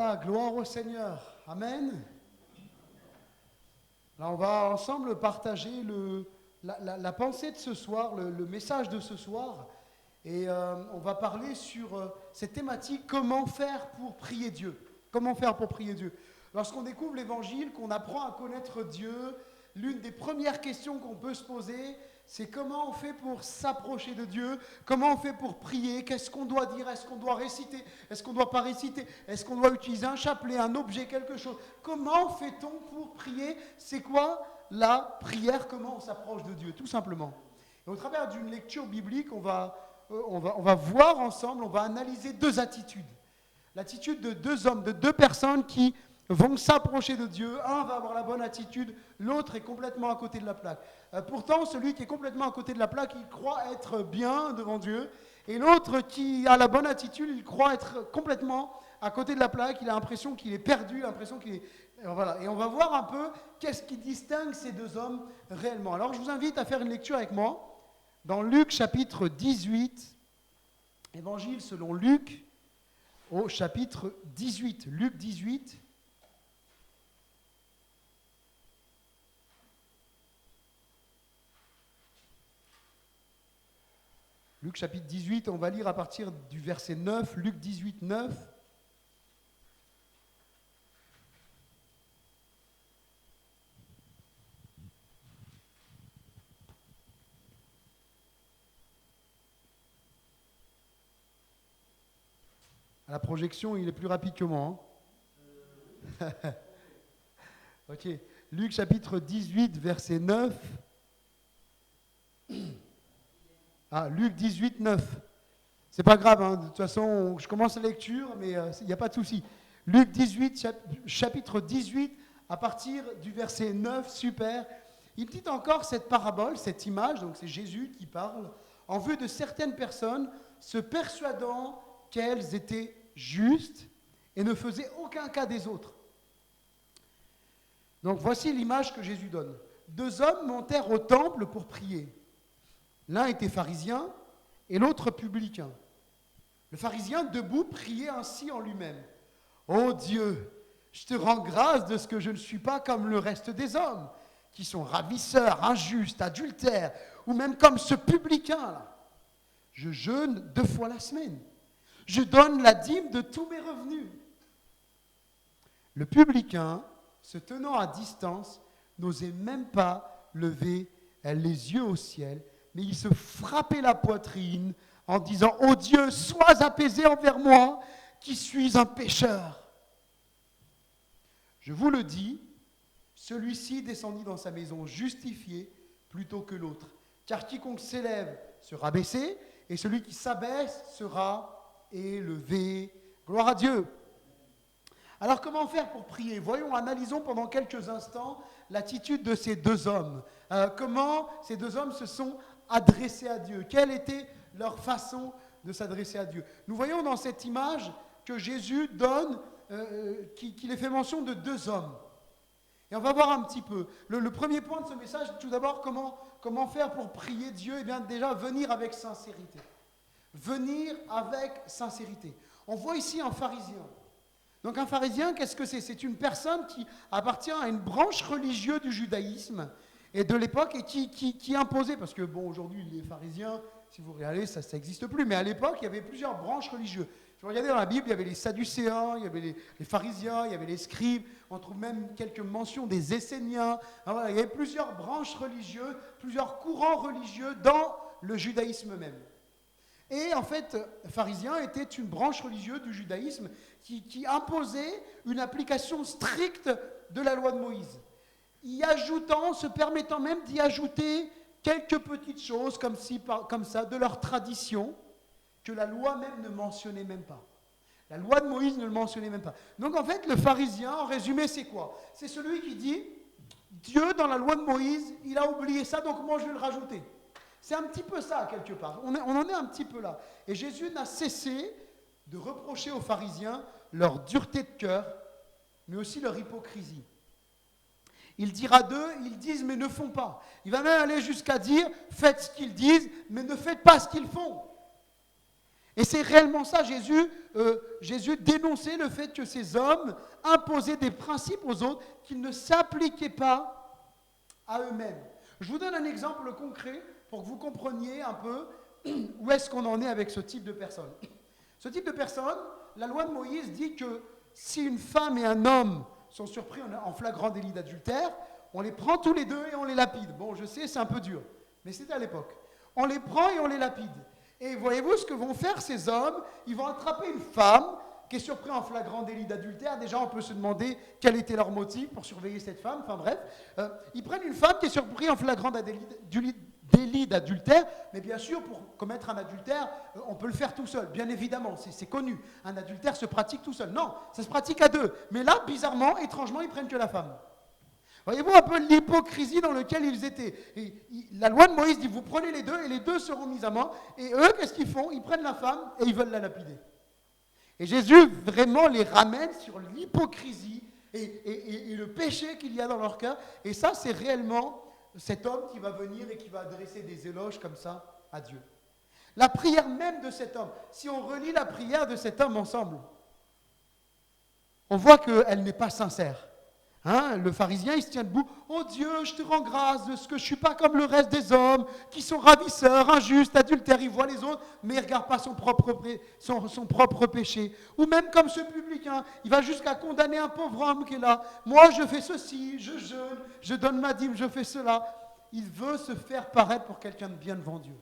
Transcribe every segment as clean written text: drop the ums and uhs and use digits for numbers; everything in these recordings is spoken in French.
Alléluia, gloire au Seigneur. Amen. Là, on va ensemble partager la pensée de ce soir, le message de ce soir. Et on va parler sur cette thématique, comment faire pour prier Dieu. Comment faire pour prier Dieu. Lorsqu'on découvre l'Évangile, qu'on apprend à connaître Dieu, l'une des premières questions qu'on peut se poser, c'est comment on fait pour s'approcher de Dieu, comment on fait pour prier, qu'est-ce qu'on doit dire, est-ce qu'on doit réciter, est-ce qu'on ne doit pas réciter, est-ce qu'on doit utiliser un chapelet, un objet, quelque chose. Comment fait-on pour prier? C'est quoi la prière? Comment on s'approche de Dieu, tout simplement. Et au travers d'une lecture biblique, on va voir ensemble, on va analyser deux attitudes. L'attitude de deux hommes, de deux personnes qui vont s'approcher de Dieu. Un va avoir la bonne attitude, l'autre est complètement à côté de la plaque. Pourtant, celui qui est complètement à côté de la plaque, il croit être bien devant Dieu. Et l'autre qui a la bonne attitude, il croit être complètement à côté de la plaque. Il a l'impression qu'il est perdu, l'impression qu'il est... Voilà. Et on va voir un peu qu'est-ce qui distingue ces deux hommes réellement. Alors, je vous invite à faire une lecture avec moi dans Luc chapitre 18, Évangile selon Luc, au chapitre 18. Luc 18. Luc chapitre 18, on va lire à partir du verset 9, Luc 18, 9. À la projection, il est plus rapide que moi. Hein. Ok, Luc chapitre 18, verset 9. Ah, Luc 18, 9. C'est pas grave, hein. De toute façon, je commence la lecture, mais il n'y a pas de souci. Luc 18, chapitre 18, à partir du verset 9, super. Il dit encore cette parabole, cette image, donc c'est Jésus qui parle, en vue de certaines personnes se persuadant qu'elles étaient justes et ne faisaient aucun cas des autres. Donc voici l'image que Jésus donne. Deux hommes montèrent au temple pour prier. L'un était pharisien et l'autre publicain. Le pharisien, debout, priait ainsi en lui-même. « Ô Dieu, je te rends grâce de ce que je ne suis pas comme le reste des hommes, qui sont ravisseurs, injustes, adultères, ou même comme ce publicain-là. Je jeûne 2 fois la semaine. Je donne la dîme de tous mes revenus. » Le publicain, se tenant à distance, n'osait même pas lever les yeux au ciel, mais il se frappait la poitrine en disant « Ô Dieu, sois apaisé envers moi, qui suis un pécheur. » Je vous le dis, celui-ci descendit dans sa maison justifié plutôt que l'autre. Car quiconque s'élève sera baissé, et celui qui s'abaisse sera élevé. Gloire à Dieu. Alors comment faire pour prier? Voyons, analysons pendant quelques instants l'attitude de ces deux hommes. Comment ces deux hommes se sont adressés à Dieu? Quelle était leur façon de s'adresser à Dieu? Nous voyons dans cette image que Jésus donne, qu'il est fait mention de deux hommes. Et on va voir un petit peu. Le premier point de ce message, tout d'abord, comment faire pour prier Dieu? Eh bien déjà, venir avec sincérité. Venir avec sincérité. On voit ici un pharisien. Donc un pharisien, qu'est-ce que c'est? C'est une personne qui appartient à une branche religieuse du judaïsme et de l'époque et qui imposait, parce que bon, aujourd'hui les pharisiens, si vous regardez, ça n'existe plus, mais à l'époque il y avait plusieurs branches religieuses. Si vous regardez dans la Bible, il y avait les Sadducéens, il y avait les pharisiens, il y avait les scribes, on trouve même quelques mentions des Esséniens. Alors voilà, il y avait plusieurs branches religieuses, plusieurs courants religieux dans le judaïsme même. Et en fait, pharisien était une branche religieuse du judaïsme qui imposait une application stricte de la loi de Moïse, se permettant même d'y ajouter quelques petites choses comme ça de leur tradition que la loi même ne mentionnait même pas. La loi de Moïse ne le mentionnait même pas. Donc en fait, le pharisien, en résumé, c'est quoi? C'est celui qui dit, Dieu, dans la loi de Moïse, il a oublié ça, donc moi je vais le rajouter. C'est un petit peu ça, quelque part. On en est un petit peu là. Et Jésus n'a cessé de reprocher aux pharisiens leur dureté de cœur, mais aussi leur hypocrisie. Il dira d'eux, ils disent, mais ne font pas. Il va même aller jusqu'à dire, faites ce qu'ils disent, mais ne faites pas ce qu'ils font. Et c'est réellement ça, Jésus dénonçait le fait que ces hommes imposaient des principes aux autres qu'ils ne s'appliquaient pas à eux-mêmes. Je vous donne un exemple concret pour que vous compreniez un peu où est-ce qu'on en est avec ce type de personnes. Ce type de personnes, la loi de Moïse dit que si une femme et un homme sont surpris en flagrant délit d'adultère, on les prend tous les deux et on les lapide. Bon, je sais, c'est un peu dur, mais c'était à l'époque. On les prend et on les lapide. Et voyez-vous ce que vont faire ces hommes? Ils vont attraper une femme qui est surprise en flagrant délit d'adultère. Déjà, on peut se demander quel était leur motif pour surveiller cette femme. Enfin bref, ils prennent une femme qui est surprise en flagrant délit d'adultère, mais bien sûr, pour commettre un adultère, on peut le faire tout seul, bien évidemment, c'est connu. Un adultère se pratique tout seul. Non, ça se pratique à deux. Mais là, bizarrement, étrangement, ils prennent que la femme. Voyez-vous un peu l'hypocrisie dans laquelle ils étaient. La loi de Moïse dit, vous prenez les deux et les deux seront mis à mort. Et eux, qu'est-ce qu'ils font? Ils prennent la femme et ils veulent la lapider. Et Jésus vraiment les ramène sur l'hypocrisie et le péché qu'il y a dans leur cœur. Et ça, c'est réellement cet homme qui va venir et qui va adresser des éloges comme ça à Dieu. La prière même de cet homme, si on relit la prière de cet homme ensemble, on voit qu'elle n'est pas sincère. Hein, le pharisien, il se tient debout. Oh Dieu, je te rends grâce de ce que je ne suis pas comme le reste des hommes qui sont ravisseurs, injustes, adultères. Il voit les autres, mais il ne regarde pas son propre péché. Ou même comme ce publicain, il va jusqu'à condamner un pauvre homme qui est là. Moi, je fais ceci, je jeûne, je donne ma dîme, je fais cela. Il veut se faire paraître pour quelqu'un de bien devant Dieu.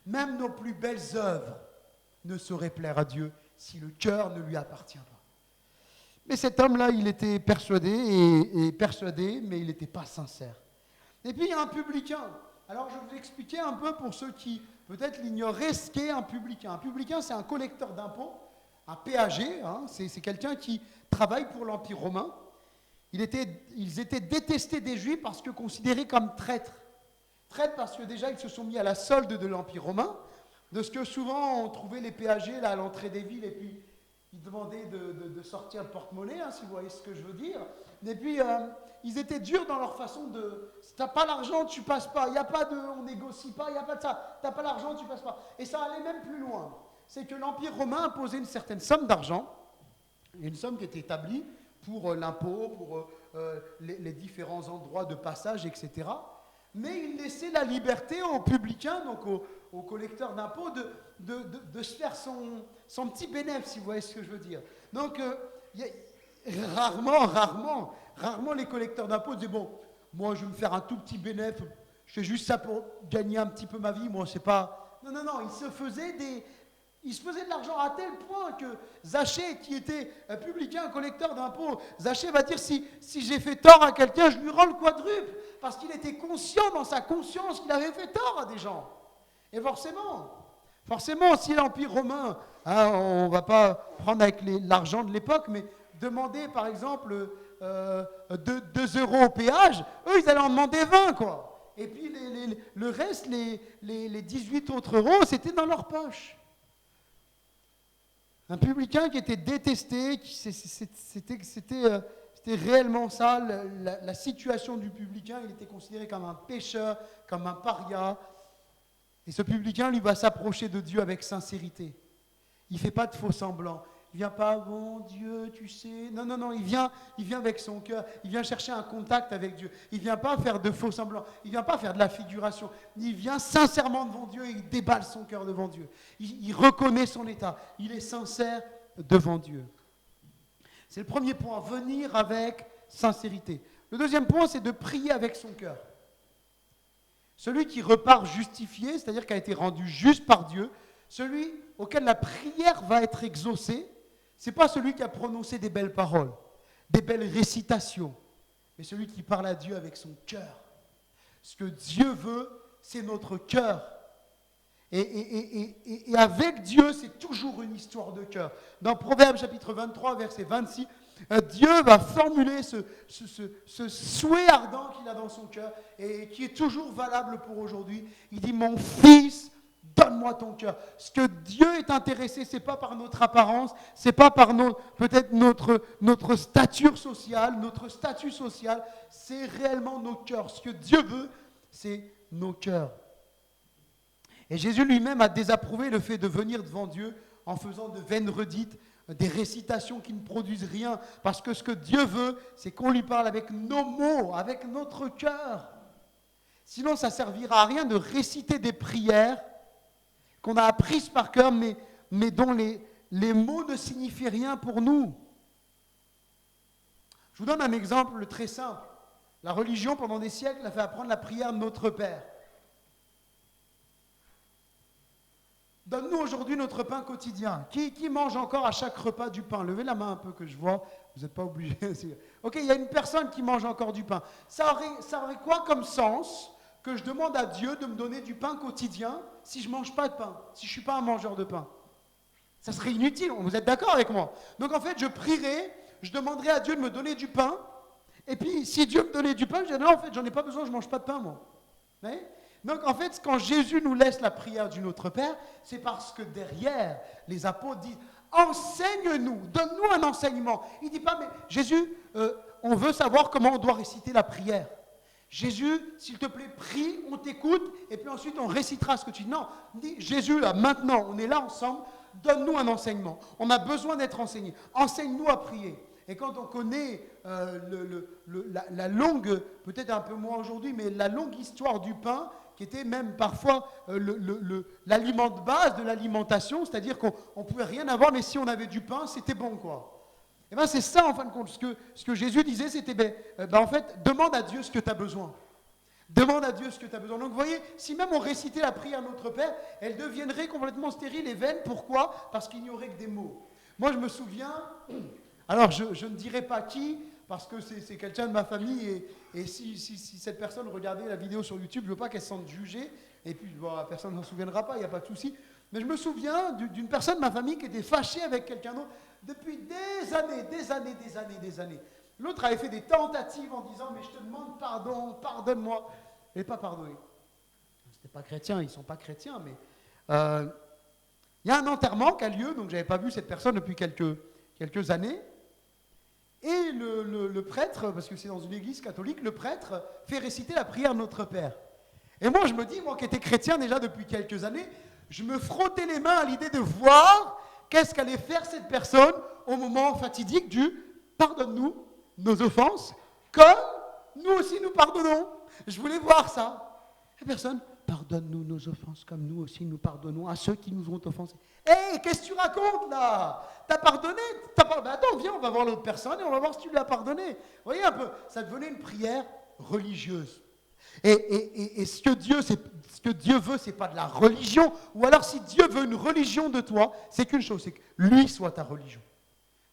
Même nos plus belles œuvres ne sauraient plaire à Dieu si le cœur ne lui appartient pas. Mais cet homme-là, il était persuadé, mais il n'était pas sincère. Et puis, il y a un publicain. Alors, je vais vous expliquer un peu pour ceux qui, peut-être, l'ignoraient, ce qu'est un publicain. Un publicain, c'est un collecteur d'impôts, un péager. Hein, c'est quelqu'un qui travaille pour l'Empire romain. Ils étaient détestés des Juifs parce que considérés comme traîtres. Traîtres parce que déjà, ils se sont mis à la solde de l'Empire romain. De ce que souvent, on trouvait les péagers là, à l'entrée des villes et puis ils demandaient de sortir le porte-monnaie, hein, si vous voyez ce que je veux dire. Et puis, ils étaient durs dans leur façon de... Si tu n'as pas l'argent, tu ne passes pas. Il n'y a pas de... On négocie pas, il n'y a pas de ça. Tu n'as pas l'argent, tu ne passes pas. Et ça allait même plus loin. C'est que l'Empire romain imposait une certaine somme d'argent, une somme qui était établie pour l'impôt, pour les différents endroits de passage, etc. Mais il laissait la liberté aux publicains, donc aux collecteurs d'impôts, de se faire son petit bénéfice, si vous voyez ce que je veux dire. Donc, rarement, les collecteurs d'impôts disaient, bon, moi je vais me faire un tout petit bénéfice, je fais juste ça pour gagner un petit peu ma vie, moi c'est pas... Non, ils se faisaient de l'argent à tel point que Zachée, qui était publicain, collecteur d'impôts, Zachée va dire, si j'ai fait tort à quelqu'un, je lui rends le quadruple, parce qu'il était conscient dans sa conscience qu'il avait fait tort à des gens. Et forcément, si l'Empire romain, hein, on ne va pas prendre avec l'argent de l'époque, mais demander par exemple 2 € au péage, eux ils allaient en demander 20 quoi. Et puis le reste, les 18 autres euros, c'était dans leur poche. Un publicain qui était détesté, c'était réellement ça, la situation du publicain, il était considéré comme un pécheur, comme un paria. Et ce publicain, lui, va s'approcher de Dieu avec sincérité. Il ne fait pas de faux semblants. Il ne vient pas, bon Dieu, tu sais. Non, il vient avec son cœur. Il vient chercher un contact avec Dieu. Il ne vient pas faire de faux semblants. Il ne vient pas faire de la figuration. Il vient sincèrement devant Dieu et il déballe son cœur devant Dieu. Il reconnaît son état. Il est sincère devant Dieu. C'est le premier point, venir avec sincérité. Le deuxième point, c'est de prier avec son cœur. Celui qui repart justifié, c'est-à-dire qui a été rendu juste par Dieu, celui auquel la prière va être exaucée, ce n'est pas celui qui a prononcé des belles paroles, des belles récitations, mais celui qui parle à Dieu avec son cœur. Ce que Dieu veut, c'est notre cœur. Et avec Dieu, c'est toujours une histoire de cœur. Dans Proverbes chapitre 23, verset 26, Dieu va formuler ce souhait ardent qu'il a dans son cœur et qui est toujours valable pour aujourd'hui. Il dit, mon fils, donne-moi ton cœur. Ce que Dieu est intéressé, ce n'est pas par notre apparence, ce n'est pas par peut-être notre stature sociale, c'est réellement nos cœurs. Ce que Dieu veut, c'est nos cœurs. Et Jésus lui-même a désapprouvé le fait de venir devant Dieu en faisant de vaines redites, des récitations qui ne produisent rien. Parce que ce que Dieu veut, c'est qu'on lui parle avec nos mots, avec notre cœur. Sinon, ça ne servira à rien de réciter des prières qu'on a apprises par cœur, mais dont les mots ne signifient rien pour nous. Je vous donne un exemple très simple. La religion, pendant des siècles, a fait apprendre la prière de Notre Père. Donne-nous aujourd'hui notre pain quotidien. Qui mange encore à chaque repas du pain? Levez la main un peu que je vois. Vous n'êtes pas obligé. Ok, il y a une personne qui mange encore du pain. Ça aurait quoi comme sens que je demande à Dieu de me donner du pain quotidien si je ne mange pas de pain, si je ne suis pas un mangeur de pain? Ça serait inutile, vous êtes d'accord avec moi? Donc en fait, je prierai, je demanderai à Dieu de me donner du pain, et puis si Dieu me donnait du pain, je dirais non, en fait, j'en ai pas besoin, je ne mange pas de pain, moi. Vous voyez? Donc en fait, quand Jésus nous laisse la prière du Notre Père, c'est parce que derrière, les apôtres disent « Enseigne-nous, donne-nous un enseignement ». Il ne dit pas « Mais Jésus, on veut savoir comment on doit réciter la prière. Jésus, s'il te plaît, prie, on t'écoute, et puis ensuite on récitera ce que tu dis. » Non, dit Jésus, là, maintenant, on est là ensemble, donne-nous un enseignement. On a besoin d'être enseigné. Enseigne-nous à prier. Et quand on connaît la longue, peut-être un peu moins aujourd'hui, mais la longue histoire du pain, qui était même parfois l'aliment de base de l'alimentation, c'est-à-dire qu'on ne pouvait rien avoir, mais si on avait du pain, c'était bon, quoi. Et bien c'est ça, en fin de compte, ce que Jésus disait, c'était, en fait, demande à Dieu ce que tu as besoin. Demande à Dieu ce que tu as besoin. Donc vous voyez, si même on récitait la prière Notre Père, elle deviendrait complètement stérile et vaine. Pourquoi? Parce qu'il n'y aurait que des mots. Moi je me souviens, alors je ne dirai pas qui, parce que c'est quelqu'un de ma famille, et si cette personne regardait la vidéo sur YouTube, je ne veux pas qu'elle se sente jugée, et puis bon, la personne ne s'en souviendra pas, il n'y a pas de souci. Mais je me souviens d'une personne de ma famille qui était fâchée avec quelqu'un d'autre depuis des années. L'autre avait fait des tentatives en disant « Mais je te demande pardon, pardonne-moi ». Il n'est pas pardonné. C'était pas chrétien, ils ne sont pas chrétiens, mais il y a un enterrement qui a lieu, donc je n'avais pas vu cette personne depuis quelques années. Et le prêtre, parce que c'est dans une église catholique, le prêtre fait réciter la prière Notre Père. Et moi, je me dis, moi qui étais chrétien déjà depuis quelques années, je me frottais les mains à l'idée de voir qu'est-ce qu'allait faire cette personne au moment fatidique du « pardonne-nous nos offenses, comme nous aussi nous pardonnons ». Je voulais voir ça. Et personne « pardonne-nous nos offenses, comme nous aussi nous pardonnons à ceux qui nous ont offensés ». Hé, qu'est-ce que tu racontes là? T'as pardonné? Ben attends, viens, on va voir l'autre personne et on va voir si tu lui as pardonné. Vous voyez un peu, ça devenait une prière religieuse. Et ce que Dieu veut, c'est pas de la religion. Ou alors, si Dieu veut une religion de toi, c'est qu'une chose, c'est que lui soit ta religion.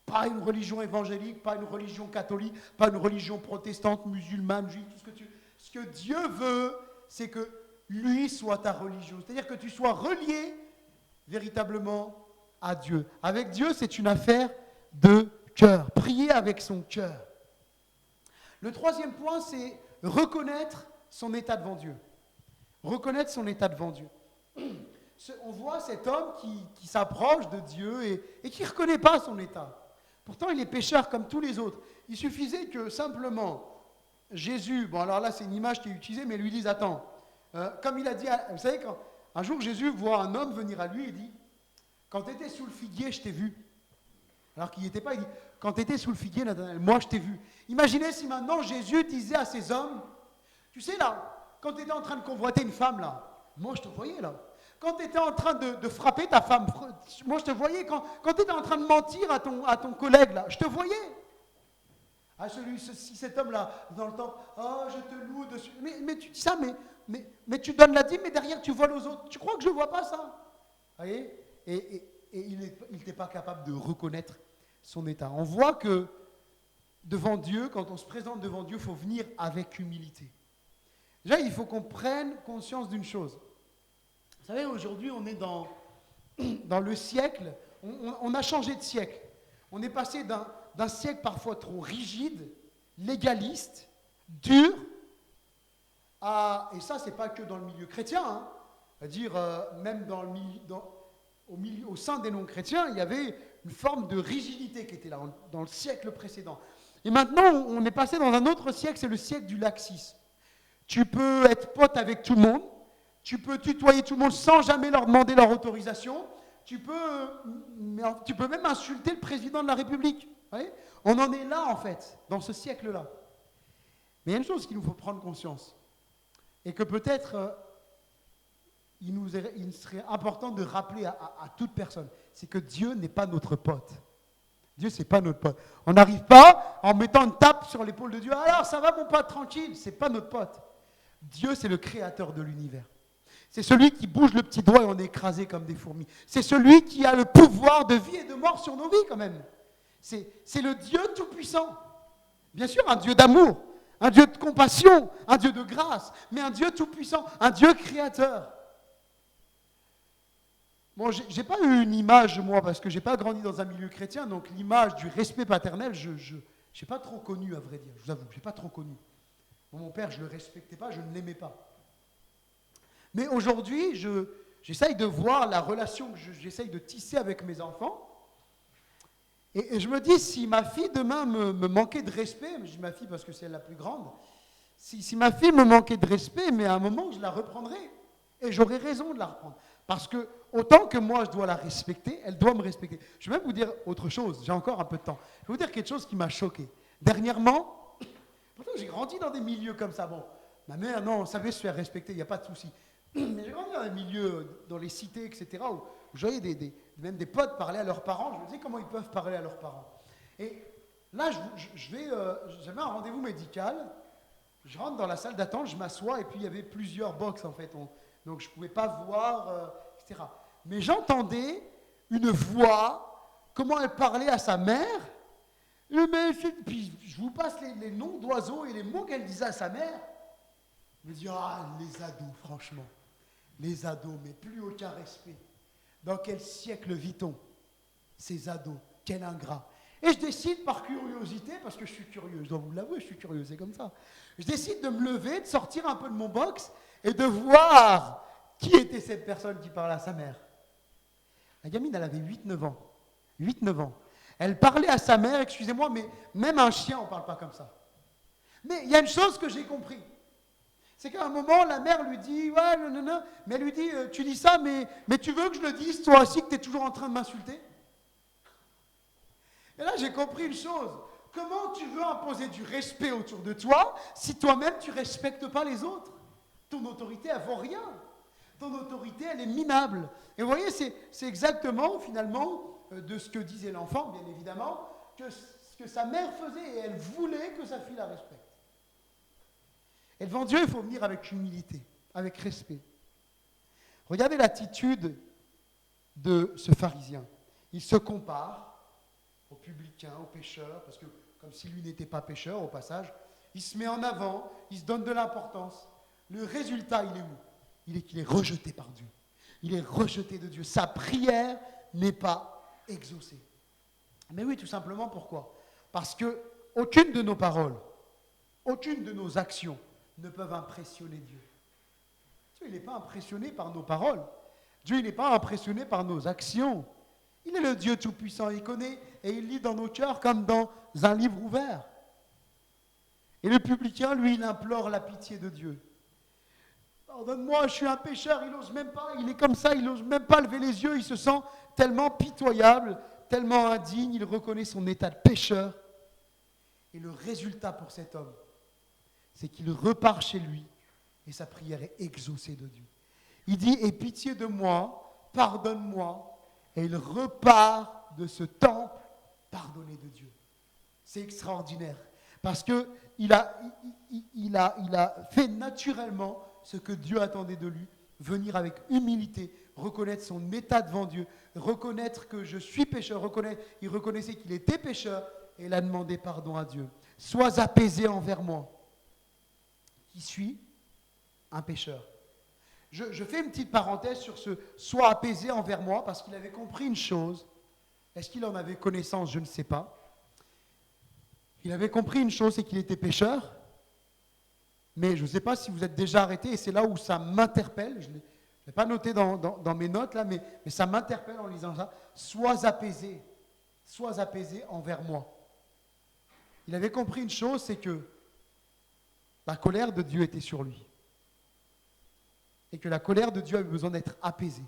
Pas une religion évangélique, pas une religion catholique, pas une religion protestante, musulmane, juive, tout ce que tu veux. Ce que Dieu veut, c'est que lui soit ta religion. C'est-à-dire que tu sois relié véritablement à Dieu. Avec Dieu, c'est une affaire de cœur. Prier avec son cœur. Le troisième point, c'est reconnaître son état devant Dieu. Reconnaître son état devant Dieu. On voit cet homme qui s'approche de Dieu et qui ne reconnaît pas son état. Pourtant, il est pécheur comme tous les autres. Il suffisait que simplement Jésus, bon alors là c'est une image qui est utilisée, mais lui dise, attends, comme il a dit, vous savez, quand un jour Jésus voit un homme venir à lui et dit, quand tu étais sous le figuier, je t'ai vu. Alors qu'il n'y était pas, il dit, quand tu étais sous le figuier, moi je t'ai vu. Imaginez si maintenant Jésus disait à ces hommes, tu sais là, quand tu étais en train de convoiter une femme là, moi je te voyais là. Quand tu étais en train de frapper ta femme, moi je te voyais. Quand tu étais en train de mentir à ton collègue là, je te voyais. Ah, si cet homme-là, dans le temple, oh, je te loue dessus. Mais tu dis ça, mais tu donnes la dîme, mais derrière tu voles aux autres. Tu crois que je ne vois pas ça? Vous voyez? Et il n'était pas capable de reconnaître son état. On voit que devant Dieu, quand on se présente devant Dieu, il faut venir avec humilité. Déjà, il faut qu'on prenne conscience d'une chose. Vous savez, aujourd'hui, on est dans le siècle, on a changé de siècle. On est passé d'un siècle parfois trop rigide, légaliste, dur, et ça, ce n'est pas que dans le milieu chrétien, hein, c'est-à-dire même au sein des non-chrétiens, il y avait une forme de rigidité qui était là, dans le siècle précédent. Et maintenant, on est passé dans un autre siècle, c'est le siècle du laxisme. Tu peux être pote avec tout le monde, Tu peux tutoyer tout le monde sans jamais leur demander leur autorisation. Tu peux même insulter le président de la République. Vous voyez, on en est là, en fait, dans ce siècle-là. Mais il y a une chose qu'il nous faut prendre conscience. Et que peut-être, il serait important de rappeler à toute personne. C'est que Dieu n'est pas notre pote. Dieu, c'est pas notre pote. On n'arrive pas en mettant une tape sur l'épaule de Dieu. Alors, ça va mon pote, tranquille. C'est pas notre pote. Dieu, c'est le créateur de l'univers. C'est celui qui bouge le petit doigt et on est écrasé comme des fourmis. C'est celui qui a le pouvoir de vie et de mort sur nos vies quand même. C'est le Dieu tout-puissant. Bien sûr, un Dieu d'amour, un Dieu de compassion, un Dieu de grâce, mais un Dieu tout-puissant, un Dieu créateur. Bon, j'ai pas eu une image, moi, parce que j'ai pas grandi dans un milieu chrétien, donc l'image du respect paternel, je n'ai pas trop connu, à vrai dire. Je vous avoue, je n'ai pas trop connu. Bon, mon père, je ne le respectais pas, je ne l'aimais pas. Mais aujourd'hui, j'essaye de voir la relation que j'essaye de tisser avec mes enfants. Et je me dis, si ma fille demain me manquait de respect, je dis ma fille parce que c'est la plus grande, si ma fille me manquait de respect, mais à un moment, je la reprendrai. Et j'aurai raison de la reprendre. Parce que autant que moi, je dois la respecter, elle doit me respecter. Je vais même vous dire autre chose, j'ai encore un peu de temps. Je vais vous dire quelque chose qui m'a choqué. Dernièrement, pourtant j'ai grandi dans des milieux comme ça. Bon, ma mère, non, savait se faire respecter, il n'y a pas de souci. Mais j'ai grandi dans des milieux, dans les cités, etc., où je voyais même des potes parler à leurs parents. Je me disais comment ils peuvent parler à leurs parents. Et là, j'avais un rendez-vous médical. Je rentre dans la salle d'attente, je m'assois, et puis il y avait plusieurs box, en fait. Donc je ne pouvais pas voir, etc. Mais j'entendais une voix, comment elle parlait à sa mère. Puis je vous passe les noms d'oiseaux et les mots qu'elle disait à sa mère. Je me dis, les ados, franchement. Les ados, mais plus aucun respect. Dans quel siècle vit-on? Ces ados, quel ingrat. Et je décide par curiosité, parce que je suis curieux, je dois vous l'avouer, je suis curieux, c'est comme ça. Je décide de me lever, de sortir un peu de mon box et de voir qui était cette personne qui parlait à sa mère. La gamine, elle avait 8-9 ans. 8-9 ans. Elle parlait à sa mère, excusez-moi, mais même un chien, on ne parle pas comme ça. Mais il y a une chose que j'ai compris. C'est qu'à un moment, la mère lui dit, ouais, non, mais elle lui dit, tu dis ça, mais tu veux que je le dise, toi aussi, que tu es toujours en train de m'insulter? Et là, j'ai compris une chose. Comment tu veux imposer du respect autour de toi si toi-même, tu ne respectes pas les autres? Ton autorité, elle ne vaut rien. Ton autorité, elle est minable. Et vous voyez, c'est exactement, finalement, de ce que disait l'enfant, bien évidemment, que ce que sa mère faisait, et elle voulait que sa fille la respecte. Et devant Dieu, il faut venir avec humilité, avec respect. Regardez l'attitude de ce pharisien. Il se compare aux publicains, aux pécheurs, parce que comme si lui n'était pas pécheur, au passage, il se met en avant, il se donne de l'importance. Le résultat, il est où? Il est qu'il est rejeté par Dieu. Il est rejeté de Dieu. Sa prière n'est pas exaucée. Mais oui, tout simplement, pourquoi? Parce que aucune de nos paroles, aucune de nos actions ne peuvent impressionner Dieu. Dieu, il n'est pas impressionné par nos paroles. Dieu, il n'est pas impressionné par nos actions. Il est le Dieu Tout-Puissant. Il connaît et il lit dans nos cœurs comme dans un livre ouvert. Et le publicain, lui, il implore la pitié de Dieu. Pardonne-moi, je suis un pécheur. Il n'ose même pas, il est comme ça, il n'ose même pas lever les yeux. Il se sent tellement pitoyable, tellement indigne. Il reconnaît son état de pécheur. Et le résultat pour cet homme, c'est qu'il repart chez lui et sa prière est exaucée de Dieu. Il dit, aie pitié de moi, pardonne-moi, et il repart de ce temple pardonné de Dieu. C'est extraordinaire, parce qu'il a fait naturellement ce que Dieu attendait de lui, venir avec humilité, reconnaître son état devant Dieu, reconnaître que je suis pécheur, il reconnaissait qu'il était pécheur, et il a demandé pardon à Dieu. Sois apaisé envers moi, qui suis un pécheur. Je fais une petite parenthèse sur ce « sois apaisé envers moi » parce qu'il avait compris une chose. Est-ce qu'il en avait connaissance? Je ne sais pas. Il avait compris une chose, c'est qu'il était pécheur. Mais je ne sais pas si vous êtes déjà arrêté, et c'est là où ça m'interpelle. Je ne l'ai pas noté dans mes notes, là, mais ça m'interpelle en lisant ça. « Sois apaisé envers moi ». Il avait compris une chose, c'est que la colère de Dieu était sur lui. et que la colère de Dieu avait besoin d'être apaisée.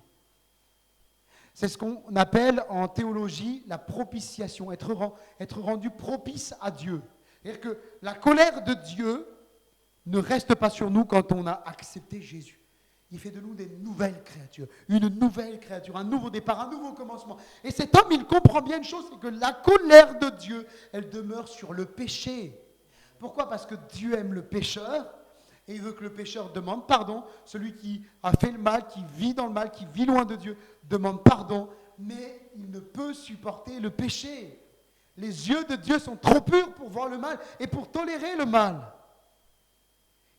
C'est ce qu'on appelle en théologie la propitiation, être rendu propice à Dieu. C'est-à-dire que la colère de Dieu ne reste pas sur nous quand on a accepté Jésus. Il fait de nous des nouvelles créatures, une nouvelle créature, un nouveau départ, un nouveau commencement. Et cet homme, il comprend bien une chose, c'est que la colère de Dieu, elle demeure sur le péché. Pourquoi ? Parce que Dieu aime le pécheur et il veut que le pécheur demande pardon. Celui qui a fait le mal, qui vit dans le mal, qui vit loin de Dieu, demande pardon, mais il ne peut supporter le péché. Les yeux de Dieu sont trop purs pour voir le mal et pour tolérer le mal.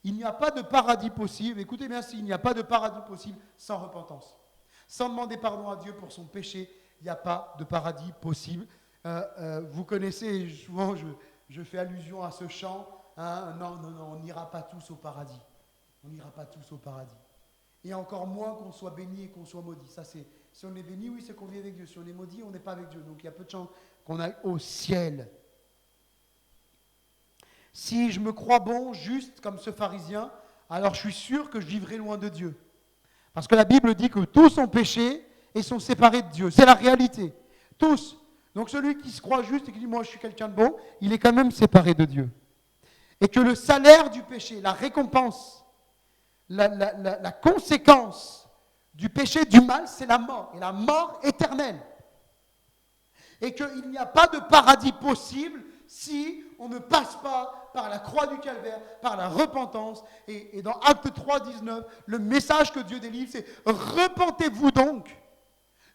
Il n'y a pas de paradis possible, écoutez bien, il n'y a pas de paradis possible sans repentance. Sans demander pardon à Dieu pour son péché, il n'y a pas de paradis possible. Vous connaissez, souvent je fais allusion à ce chant, hein, non, on n'ira pas tous au paradis. On n'ira pas tous au paradis. Et encore moins qu'on soit béni et qu'on soit maudit. Ça, si on est béni, oui, c'est qu'on vit avec Dieu. Si on est maudit, on n'est pas avec Dieu. Donc il y a peu de chances qu'on aille au ciel. Si je me crois bon, juste comme ce pharisien, alors je suis sûr que je vivrai loin de Dieu. Parce que la Bible dit que tous ont péché et sont séparés de Dieu. C'est la réalité. Tous. Donc celui qui se croit juste et qui dit « moi je suis quelqu'un de bon », il est quand même séparé de Dieu. Et que le salaire du péché, la récompense, la conséquence du péché, du mal, c'est la mort. Et la mort éternelle. Et qu'il n'y a pas de paradis possible si on ne passe pas par la croix du calvaire, par la repentance. Et dans Actes 3, 19, le message que Dieu délivre, c'est « repentez-vous donc,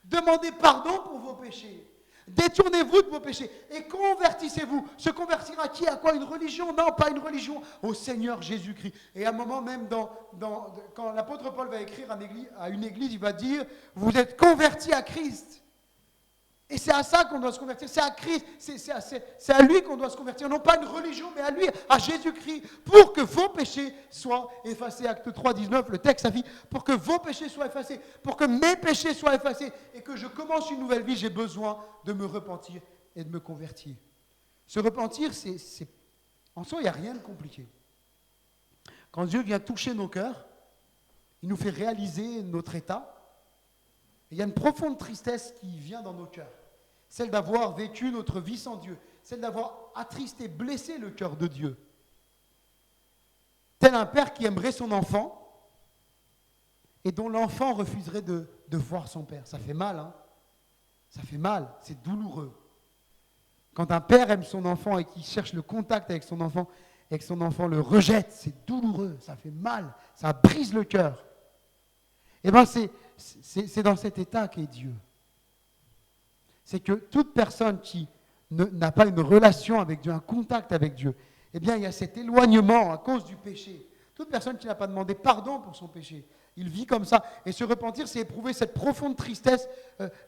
demandez pardon pour vos péchés, détournez-vous de vos péchés et convertissez-vous ». Se convertir à qui ? À quoi ? Une religion ? Non, pas une religion, au Seigneur Jésus-Christ. Et à un moment même, quand l'apôtre Paul va écrire à une église, il va dire « vous êtes convertis à Christ ». Et c'est à ça qu'on doit se convertir, c'est à Christ, c'est à lui qu'on doit se convertir, non pas à une religion, mais à lui, à Jésus-Christ, pour que vos péchés soient effacés. Acte 3, 19, le texte affiche, pour que vos péchés soient effacés, pour que mes péchés soient effacés, et que je commence une nouvelle vie, j'ai besoin de me repentir et de me convertir. Se repentir, en soi, il n'y a rien de compliqué. Quand Dieu vient toucher nos cœurs, il nous fait réaliser notre état. Il y a une profonde tristesse qui vient dans nos cœurs, celle d'avoir vécu notre vie sans Dieu, celle d'avoir attristé, blessé le cœur de Dieu. Tel un père qui aimerait son enfant et dont l'enfant refuserait de voir son père. Ça fait mal, hein ? Ça fait mal, c'est douloureux. Quand un père aime son enfant et qu'il cherche le contact avec son enfant et que son enfant le rejette, c'est douloureux, ça fait mal, ça brise le cœur. Eh bien, c'est dans cet état qu'est Dieu. C'est que toute personne qui n'a pas une relation avec Dieu, un contact avec Dieu, eh bien, il y a cet éloignement à cause du péché. Toute personne qui n'a pas demandé pardon pour son péché, il vit comme ça. Et se repentir, c'est éprouver cette profonde tristesse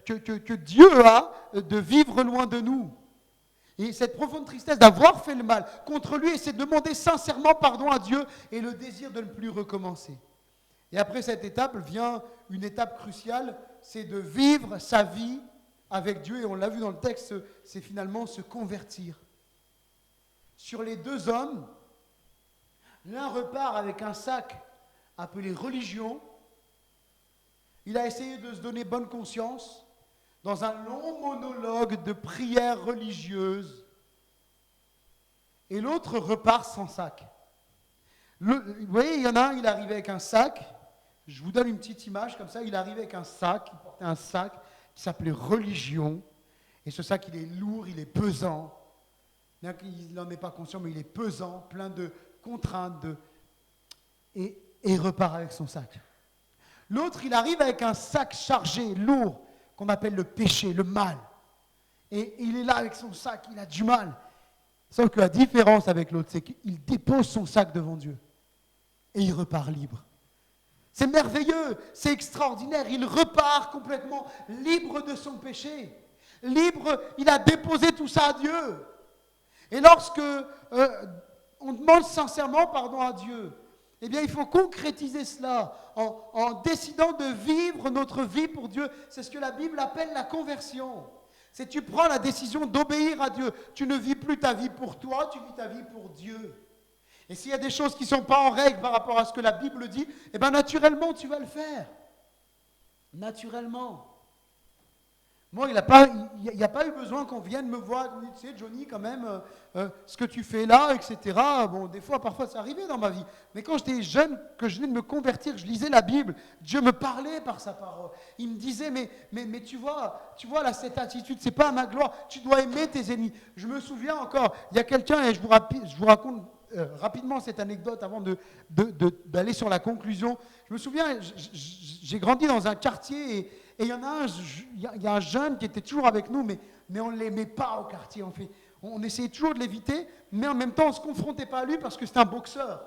que Dieu a de vivre loin de nous. Et cette profonde tristesse d'avoir fait le mal contre lui, et c'est de demander sincèrement pardon à Dieu et le désir de ne plus recommencer. Et après cette étape vient une étape cruciale, c'est de vivre sa vie avec Dieu. Et on l'a vu dans le texte, c'est finalement se convertir. Sur les deux hommes, l'un repart avec un sac appelé religion. Il a essayé de se donner bonne conscience dans un long monologue de prières religieuses. Et l'autre repart sans sac. Vous voyez, il y en a un, il arrivait avec un sac. Je vous donne une petite image comme ça. Il arrivait avec un sac, il portait un sac qui s'appelait religion. Et ce sac, il est lourd, il est pesant. Bien qu'il n'en ait pas conscience, mais il est pesant, plein de contraintes. Et il repart avec son sac. L'autre, il arrive avec un sac chargé, lourd, qu'on appelle le péché, le mal. Et il est là avec son sac, il a du mal. Sauf que la différence avec l'autre, c'est qu'il dépose son sac devant Dieu. Et il repart libre. C'est merveilleux, c'est extraordinaire. Il repart complètement libre de son péché. Libre, il a déposé tout ça à Dieu. Et lorsque on demande sincèrement pardon à Dieu, eh bien il faut concrétiser cela en décidant de vivre notre vie pour Dieu. C'est ce que la Bible appelle la conversion. C'est tu prends la décision d'obéir à Dieu. Tu ne vis plus ta vie pour toi, tu vis ta vie pour Dieu. Et s'il y a des choses qui ne sont pas en règle par rapport à ce que la Bible dit, eh bien naturellement, tu vas le faire. Naturellement. Moi, il n'y a pas eu besoin qu'on vienne me voir, tu sais, Johnny, quand même, ce que tu fais là, etc. Bon, des fois, parfois, ça arrivait dans ma vie. Mais quand j'étais jeune, que je venais de me convertir, je lisais la Bible, Dieu me parlait par sa parole. Il me disait, mais tu vois là, cette attitude, c'est pas à ma gloire, tu dois aimer tes ennemis. Je me souviens encore, il y a quelqu'un, et je vous raconte rapidement cette anecdote avant d'aller sur la conclusion. Je me souviens, j'ai grandi dans un quartier et il y a un jeune qui était toujours avec nous, mais on ne l'aimait pas au quartier. On essayait toujours de l'éviter, mais en même temps, on ne se confrontait pas à lui parce que c'était un boxeur.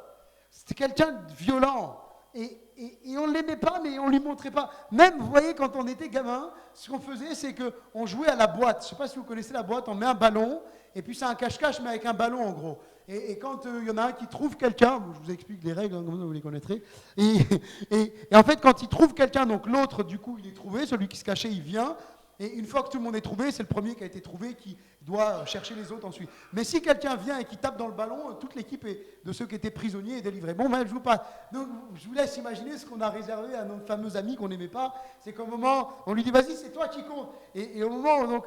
C'était quelqu'un de violent. Et on ne l'aimait pas, mais on ne lui montrait pas. Même, vous voyez, quand on était gamin, ce qu'on faisait, c'est qu'on jouait à la boîte. Je ne sais pas si vous connaissez la boîte, on met un ballon, et puis c'est un cache-cache, mais avec un ballon, en gros. Et quand il y en a un qui trouve quelqu'un, je vous explique les règles, comme vous les connaîtrez, et en fait, quand il trouve quelqu'un, donc l'autre, du coup, il est trouvé, celui qui se cachait, il vient, et une fois que tout le monde est trouvé, c'est le premier qui a été trouvé qui doit chercher les autres ensuite. Mais si quelqu'un vient et qui tape dans le ballon, toute l'équipe de ceux qui étaient prisonniers est délivrée. Bon, ben, je vous laisse imaginer ce qu'on a réservé à notre fameux ami qu'on n'aimait pas. C'est qu'au moment, on lui dit, vas-y, c'est toi qui compte. Et au moment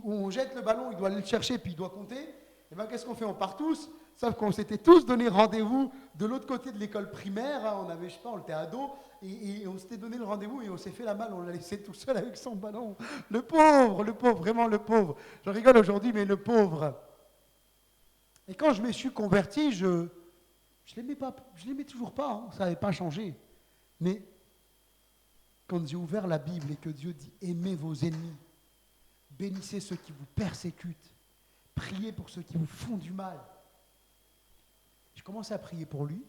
où on jette le ballon, il doit aller le chercher, puis il doit compter. Et bien, qu'est-ce qu'on fait? On part tous, sauf qu'on s'était tous donné rendez-vous de l'autre côté de l'école primaire. On avait, je sais pas, on était ados, et on s'était donné le rendez-vous et on s'est fait la malle. On l'a laissé tout seul avec son ballon. Le pauvre, vraiment le pauvre. Je rigole aujourd'hui, mais le pauvre. Et quand je me suis converti, je l'aimais pas, je l'aimais toujours pas. Hein, ça n'avait pas changé. Mais quand j'ai ouvert la Bible et que Dieu dit aimez vos ennemis, bénissez ceux qui vous persécutent, priez pour ceux qui vous font du mal. Je commençais à prier pour lui.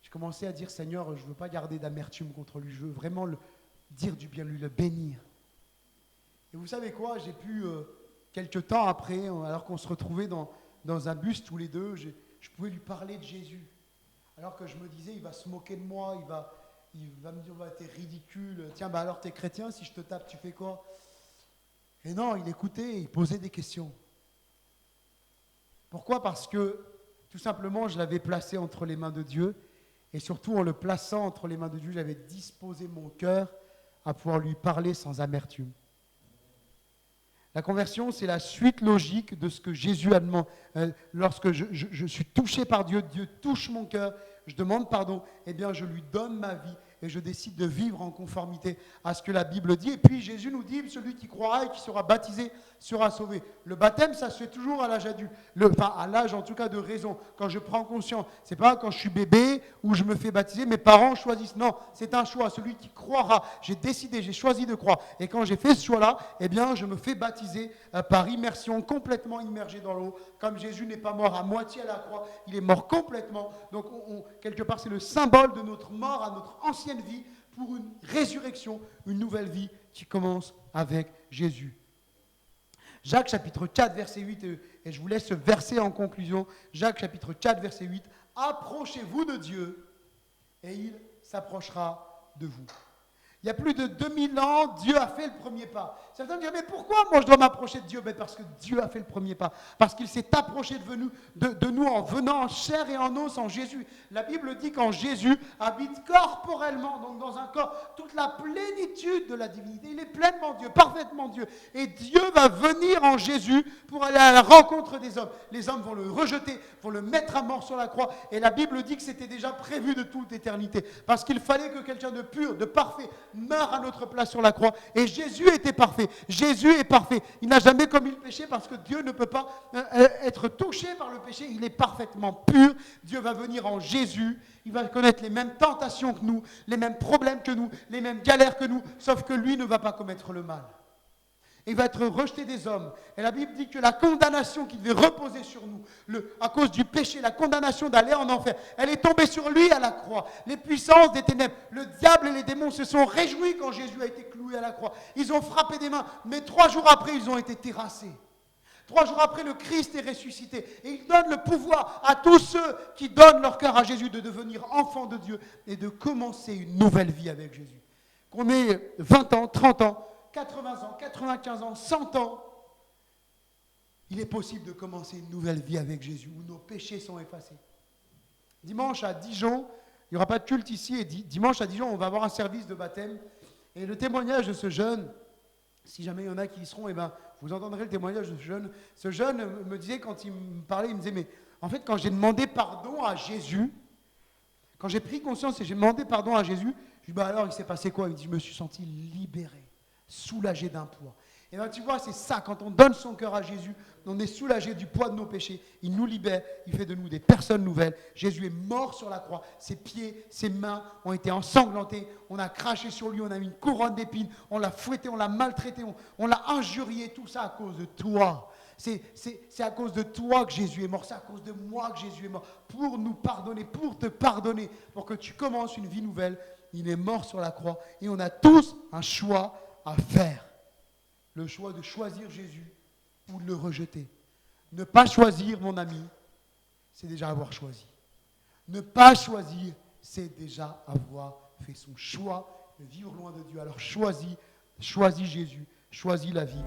Je commençais à dire, Seigneur, je ne veux pas garder d'amertume contre lui. Je veux vraiment dire du bien, lui le bénir. Et vous savez quoi? J'ai pu, quelques temps après, alors qu'on se retrouvait dans un bus tous les deux, je pouvais lui parler de Jésus. Alors que je me disais, il va se moquer de moi, il va me dire, bah, t'es ridicule. Tiens, bah alors t'es chrétien, si je te tape, tu fais quoi? Et non, il écoutait, il posait des questions. Pourquoi? Parce que, tout simplement, je l'avais placé entre les mains de Dieu. Et surtout, en le plaçant entre les mains de Dieu, j'avais disposé mon cœur à pouvoir lui parler sans amertume. La conversion, c'est la suite logique de ce que Jésus a demandé. Lorsque je suis touché par Dieu, Dieu touche mon cœur, je demande pardon, eh bien, je lui donne ma vie et je décide de vivre en conformité à ce que la Bible dit. Et puis Jésus nous dit, celui qui croira et qui sera baptisé sera sauvé. Le baptême, ça se fait toujours à l'âge adulte, enfin à l'âge en tout cas de raison, quand je prends conscience. C'est pas quand je suis bébé ou je me fais baptiser, mes parents choisissent. Non, c'est un choix, celui qui croira. J'ai décidé, j'ai choisi de croire. Et quand j'ai fait ce choix-là, eh bien je me fais baptiser par immersion, complètement immergé dans l'eau. Comme Jésus n'est pas mort à moitié à la croix, il est mort complètement. Donc quelque part, c'est le symbole de notre mort à notre ancienne vie pour une résurrection, une nouvelle vie qui commence avec Jésus. Jacques chapitre 4, verset 8, et je vous laisse ce verset en conclusion. Jacques chapitre 4, verset 8. Approchez-vous de Dieu et il s'approchera de vous. Il y a plus de 2000 ans, Dieu a fait le premier pas. Certains me disent, mais pourquoi moi je dois m'approcher de Dieu? Ben parce que Dieu a fait le premier pas. Parce qu'il s'est approché de nous en venant en chair et en os en Jésus. La Bible dit qu'en Jésus habite corporellement, donc dans un corps, toute la plénitude de la divinité. Il est pleinement Dieu, parfaitement Dieu. Et Dieu va venir en Jésus pour aller à la rencontre des hommes. Les hommes vont le rejeter, vont le mettre à mort sur la croix. Et la Bible dit que c'était déjà prévu de toute éternité. Parce qu'il fallait que quelqu'un de pur, de parfait, meurt à notre place sur la croix. Et Jésus était parfait. Jésus est parfait. Il n'a jamais commis le péché parce que Dieu ne peut pas être touché par le péché. Il est parfaitement pur. Dieu va venir en Jésus. Il va connaître les mêmes tentations que nous, les mêmes problèmes que nous, les mêmes galères que nous, sauf que lui ne va pas commettre le mal. Il va être rejeté des hommes. Et la Bible dit que la condamnation qui devait reposer sur nous, à cause du péché, la condamnation d'aller en enfer, elle est tombée sur lui à la croix. Les puissances des ténèbres, le diable et les démons se sont réjouis quand Jésus a été cloué à la croix. Ils ont frappé des mains, mais 3 jours après, ils ont été terrassés. 3 jours après, le Christ est ressuscité. Et il donne le pouvoir à tous ceux qui donnent leur cœur à Jésus de devenir enfants de Dieu et de commencer une nouvelle vie avec Jésus. Qu'on ait 20 ans, 30 ans, 80 ans, 95 ans, 100 ans. Il est possible de commencer une nouvelle vie avec Jésus, où nos péchés sont effacés. Dimanche à Dijon, il n'y aura pas de culte ici, et dimanche à Dijon, on va avoir un service de baptême. Et le témoignage de ce jeune, si jamais il y en a qui y seront, eh ben, vous entendrez le témoignage de ce jeune. Ce jeune me disait, quand il me parlait, il me disait, mais en fait, quand j'ai demandé pardon à Jésus, quand j'ai pris conscience et j'ai demandé pardon à Jésus, je lui dis, bah alors, il s'est passé quoi? Il me dit, je me suis senti libéré, soulagé d'un poids. Et bien tu vois, c'est ça, quand on donne son cœur à Jésus, on est soulagé du poids de nos péchés, il nous libère, il fait de nous des personnes nouvelles. Jésus est mort sur la croix, ses pieds, ses mains ont été ensanglantés, on a craché sur lui, on a mis une couronne d'épines, on l'a fouetté, on l'a maltraité, on l'a injurié, tout ça à cause de toi. C'est à cause de toi que Jésus est mort, c'est à cause de moi que Jésus est mort, pour nous pardonner, pour te pardonner, pour que tu commences une vie nouvelle. Il est mort sur la croix et on a tous un choix à faire. Le choix de choisir Jésus ou de le rejeter. Ne pas choisir, mon ami, c'est déjà avoir choisi. Ne pas choisir, c'est déjà avoir fait son choix de vivre loin de Dieu. Alors choisis Jésus, choisis la vie.